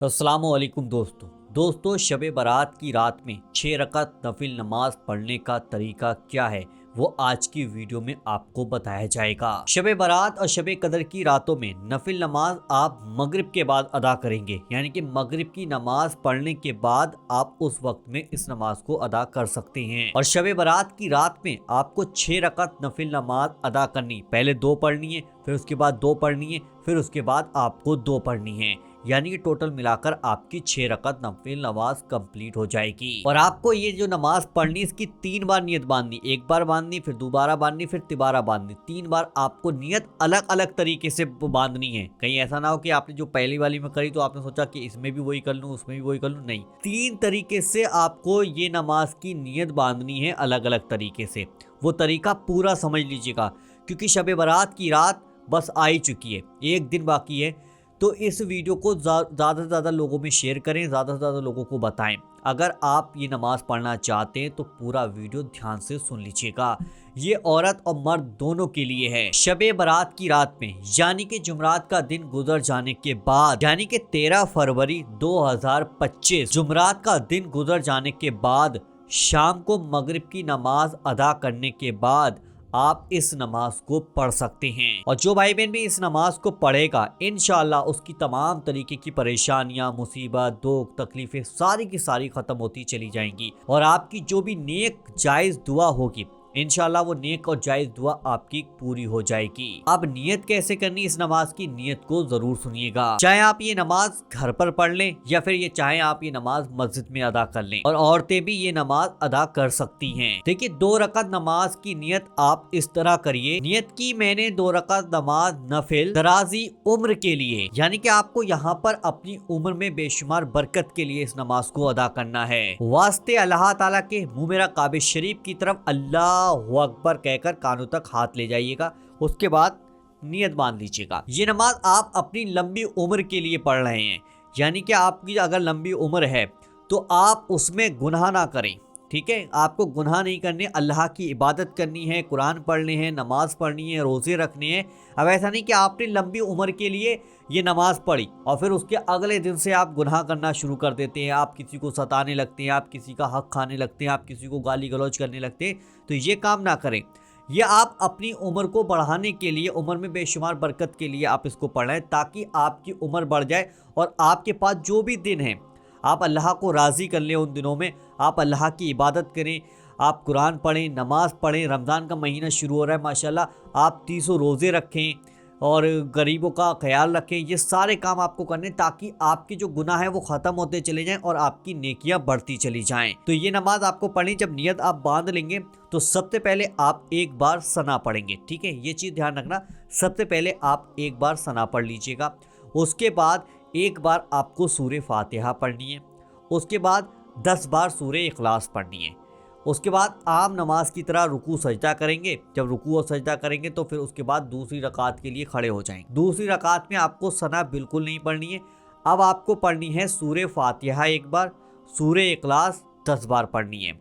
अस्सलामुअलैकुम दोस्तों शब बारात की रात में 6 रकात नफिल नमाज पढ़ने का तरीका क्या है वो आज की वीडियो में आपको बताया जाएगा। शब बारात और शब कदर की रातों में नफिल नमाज आप मगरिब के बाद अदा करेंगे, यानी कि मगरिब की नमाज पढ़ने के बाद आप उस वक्त में इस नमाज को अदा कर सकते हैं। और शब बारात की रात में आपको 6 रकात नफिल नमाज अदा करनी, पहले 2 पढ़नी है, फिर उसके बाद 2 पढ़नी है, फिर उसके बाद आपको 2 पढ़नी है, यानी कि टोटल मिलाकर आपकी 6 रकात नफिल नमाज कंप्लीट हो जाएगी। और आपको ये जो नमाज पढ़नी इसकी 3 बार नियत बांधनी, एक बार बांधनी, फिर दोबारा बांधनी, फिर तिबारा बांधनी, 3 बार आपको नियत अलग अलग तरीके से बांधनी है। कहीं ऐसा ना हो कि आपने जो पहली वाली में करी तो आपने सोचा कि इसमें भी वही कर लूं उसमें भी वही कर लूं, नहीं, 3 तरीके से आपको ये नमाज की नियत बांधनी है, अलग अलग तरीके से। वो तरीका पूरा समझ लीजिएगा, क्योंकि शब बारात की रात बस आ ही चुकी है, एक दिन बाकी है। तो इस वीडियो को ज़्यादा से ज़्यादा लोगों में शेयर करें, ज़्यादा से ज़्यादा लोगों को बताएं। अगर आप ये नमाज़ पढ़ना चाहते हैं तो पूरा वीडियो ध्यान से सुन लीजिएगा। ये औरत और मर्द दोनों के लिए है। शब बारात की रात में, यानी कि जुमरात का दिन गुजर जाने के बाद, यानी कि 13 फरवरी 2025 जुमरात का दिन गुजर जाने के बाद, शाम को मगरिब की नमाज अदा करने के बाद आप इस नमाज को पढ़ सकते हैं। और जो भाई बहन भी इस नमाज को पढ़ेगा इंशाअल्लाह उसकी तमाम तरीके की परेशानियां, मुसीबत, दुख, तकलीफें सारी की सारी खत्म होती चली जाएंगी। और आपकी जो भी नेक जायज दुआ होगी इंशाअल्लाह वो नेक और जायज दुआ आपकी पूरी हो जाएगी। अब नियत कैसे करनी, इस नमाज की नियत को जरूर सुनिएगा। चाहे आप ये नमाज घर पर पढ़ लें या फिर ये चाहे आप ये नमाज मस्जिद में अदा कर लें, और औरतें भी ये नमाज अदा कर सकती हैं। देखिए, 2 रकात नमाज की नियत आप इस तरह करिए। नियत की मैंने 2 रकात नमाज नफिल दराजी उम्र के लिए, यानी कि आपको यहाँ पर अपनी उम्र में बेशुमार बरकत के लिए इस नमाज को अदा करना है। वास्ते अल्लाह ताला के मुँह मेरा काबे शरीफ की तरफ अल्लाह अकबर कहकर कानों तक हाथ ले जाइएगा। उसके बाद नियत बांध लीजिएगा। ये नमाज आप अपनी लंबी उम्र के लिए पढ़ रहे हैं, यानी कि आपकी अगर लंबी उम्र है तो आप उसमें गुनाह ना करें, ठीक है। आपको गुनाह नहीं करने, अल्लाह की इबादत करनी है, कुरान पढ़ने हैं, नमाज पढ़नी है, रोज़े रखने हैं। अब ऐसा नहीं कि आपने लंबी उम्र के लिए ये नमाज पढ़ी और फिर उसके अगले दिन से आप गुनाह करना शुरू कर देते हैं, आप किसी को सताने लगते हैं, आप किसी का हक खाने लगते हैं, आप किसी को गाली गलौज करने लगते हैं। तो ये काम ना करें। ये आप अपनी उम्र को बढ़ाने के लिए, उम्र में बेशुमार बरकत के लिए आप इसको पढ़ रहे हैं, ताकि आपकी उम्र बढ़ जाए और आपके पास जो भी दिन है आप अल्लाह को राज़ी कर लें। उन दिनों में आप अल्लाह की इबादत करें, आप कुरान पढ़ें, नमाज़ पढ़ें। रमज़ान का महीना शुरू हो रहा है माशाल्लाह, आप 30 रोज़े रखें और गरीबों का ख्याल रखें। ये सारे काम आपको करने, ताकि आपके जो गुनाह है वो ख़त्म होते चले जाएं और आपकी नेकियां बढ़ती चली जाएं। तो ये नमाज आपको पढ़नी, जब नियत आप बांध लेंगे तो सबसे पहले आप एक बार सना पढ़ेंगे, ठीक है। ये चीज़ ध्यान रखना, सबसे पहले आप एक बार सना पढ़ लीजिएगा। उसके बाद एक बार आपको सूरे फातिहा पढ़नी है। उसके बाद 10 बार सूरे इखलास पढ़नी है। उसके बाद आम नमाज की तरह रुकू सजदा करेंगे। जब रुकू और सजदा करेंगे तो फिर उसके बाद दूसरी रकात के लिए खड़े हो जाएंगे। दूसरी रकात में आपको सना बिल्कुल नहीं पढ़नी है। अब आपको पढ़नी है सूरे फातिहा एक बार, सूरे इखलास 10 बार पढ़नी है।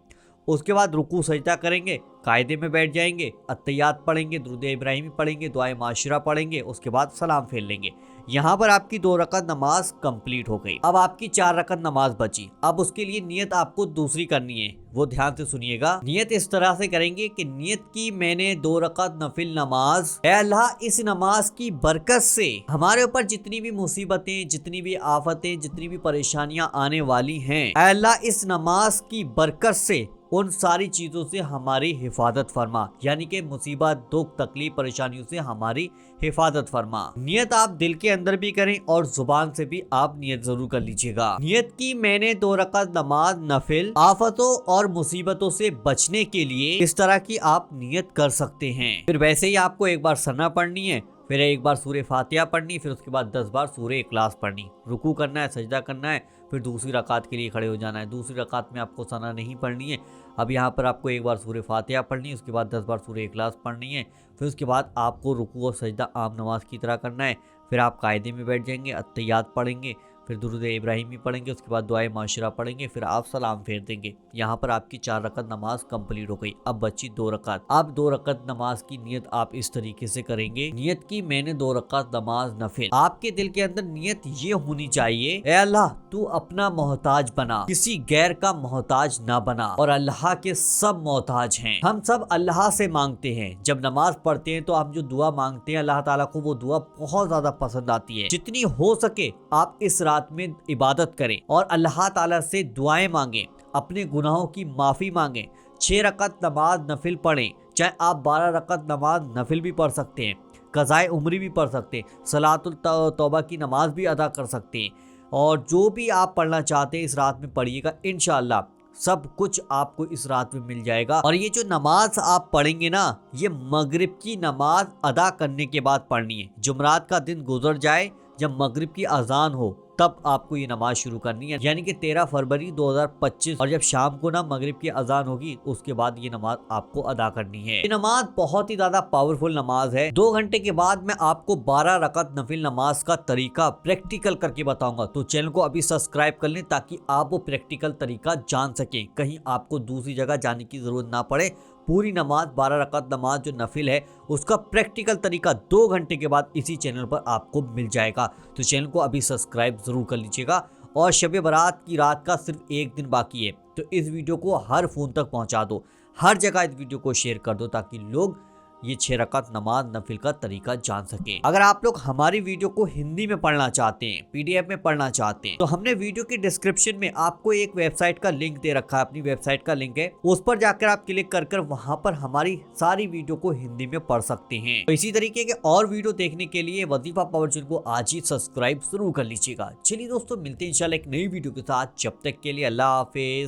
उसके बाद रुकू सजदा करेंगे, कायदे में बैठ जाएंगे, अत्तहियात पढ़ेंगे, दुरूद इब्राहिमी पढ़ेंगे, दुआए माशरा पढ़ेंगे, उसके बाद सलाम फेर लेंगे। यहाँ पर आपकी 2 रकात नमाज कंप्लीट हो गई। अब आपकी 4 रकात नमाज बची। अब उसके लिए नियत आपको दूसरी करनी है, वो ध्यान से सुनिएगा। नियत इस तरह से करेंगे कि नियत की मैंने 2 रकात नफिल नमाज, ऐ अल्लाह इस नमाज की बरकत से हमारे ऊपर जितनी भी मुसीबतें, जितनी भी आफतें, जितनी भी परेशानियां आने वाली हैं, ऐ अल्लाह इस नमाज की बरकत से उन सारी चीज़ों से हमारी हिफाजत फरमा, यानी कि मुसीबत, दुख, तकलीफ, परेशानियों से हमारी हिफाजत फरमा। नियत आप दिल के अंदर भी करें और जुबान से भी आप नियत जरूर कर लीजिएगा। नियत की मैंने 2 रकात नमाज नफिल आफतों और मुसीबतों से बचने के लिए, इस तरह की आप नियत कर सकते हैं। फिर वैसे ही आपको एक बार सना पढ़नी है, फिर एक बार सूरे फातिहा पढ़नी, फिर उसके बाद 10 बार सूरे इखलास पढ़नी, रुकू करना है, सजदा करना है, फिर दूसरी रकात के लिए खड़े हो जाना है। दूसरी रकात में आपको सना नहीं पढ़नी है। अब यहाँ पर आपको एक बार सूरे फातिहा पढ़नी है, उसके बाद 10 बार सूरे इखलास पढ़नी है। फिर उसके बाद आपको रुकू और सजदा आम नमाज की तरह करना है। फिर आप कायदे में बैठ जाएंगे, अत्तहियात पढ़ेंगे, फिर दुरूद इब्राहिमी पढ़ेंगे, उसके बाद दुआए माशरा पढ़ेंगे, फिर आप सलाम फेर देंगे। यहाँ पर आपकी 4 रकत नमाज कंप्लीट हो गई। अब बची 2 रकत। अब 2 रकत नमाज की नियत आप इस तरीके से करेंगे। नियत की मैंने 2 रकत नमाज नफिल। आपके दिल के अंदर नियत ये होनी चाहिए, ए अल्लाह तू अपना मोहताज बना, किसी गैर का मोहताज ना बना, और अल्लाह के सब मोहताज हैं। हम सब अल्लाह से मांगते हैं। जब नमाज पढ़ते हैं तो हम जो दुआ मांगते हैं अल्लाह ताला को वो दुआ बहुत ज्यादा पसंद आती है। जितनी हो सके आप इस रात में इबादत करें और अल्लाह ताला से दुआएं मांगे, अपने गुनाहों की माफी मांगे। 6 रकत नमाज नफिल पढ़ें, चाहे आप 12 रकत नमाज नफिल भी पढ़ सकते हैं, कज़ाए उम्री भी पढ़ सकते हैं, सलातुल तौबा की नमाज भी अदा कर सकते हैं, और जो भी आप पढ़ना चाहते हैं इस रात में पढ़िएगा। इंशाअल्लाह सब कुछ आपको इस रात में मिल जाएगा। और ये जो नमाज आप पढ़ेंगे ना, ये मगरिब की नमाज अदा करने के बाद पढ़नी है। जुमरात का दिन गुजर जाए, जब मगरिब की अजान हो तब आपको ये नमाज शुरू करनी है, यानी कि 13 फरवरी 2025। और जब शाम को ना मगरिब की अजान होगी उसके बाद ये नमाज आपको अदा करनी है। ये नमाज बहुत ही ज्यादा पावरफुल नमाज है। 2 घंटे के बाद मैं आपको 12 रकत नफिल नमाज का तरीका प्रैक्टिकल करके बताऊंगा। तो चैनल को अभी सब्सक्राइब कर लें ताकि आप वो प्रैक्टिकल तरीका जान सकें, कहीं आपको दूसरी जगह जाने की जरूरत ना पड़े। पूरी नमाज 12 रकत नमाज जो नफिल है उसका प्रैक्टिकल तरीका 2 घंटे के बाद इसी चैनल पर आपको मिल जाएगा। तो चैनल को अभी सब्सक्राइब जरूर कर लीजिएगा। और शब बारात की रात का सिर्फ 1 दिन बाकी है, तो इस वीडियो को हर फोन तक पहुंचा दो, हर जगह इस वीडियो को शेयर कर दो ताकि लोग ये 6 रकत नमाज नफिल का तरीका जान सके। अगर आप लोग हमारी वीडियो को हिंदी में पढ़ना चाहते हैं, PDF में पढ़ना चाहते हैं, तो हमने वीडियो की डिस्क्रिप्शन में आपको एक वेबसाइट का लिंक दे रखा है। अपनी वेबसाइट का लिंक है, उस पर जाकर आप क्लिक कर वहां पर हमारी सारी वीडियो को हिंदी में पढ़ सकते हैं। तो इसी तरीके के और वीडियो देखने के लिए वजीफा पावर चैनल को आज ही सब्सक्राइब जरूर कर लीजिएगा। चलिए दोस्तों, मिलते हैं इंशाल्लाह एक नई वीडियो के साथ। जब तक के लिए अल्लाह हाफिज।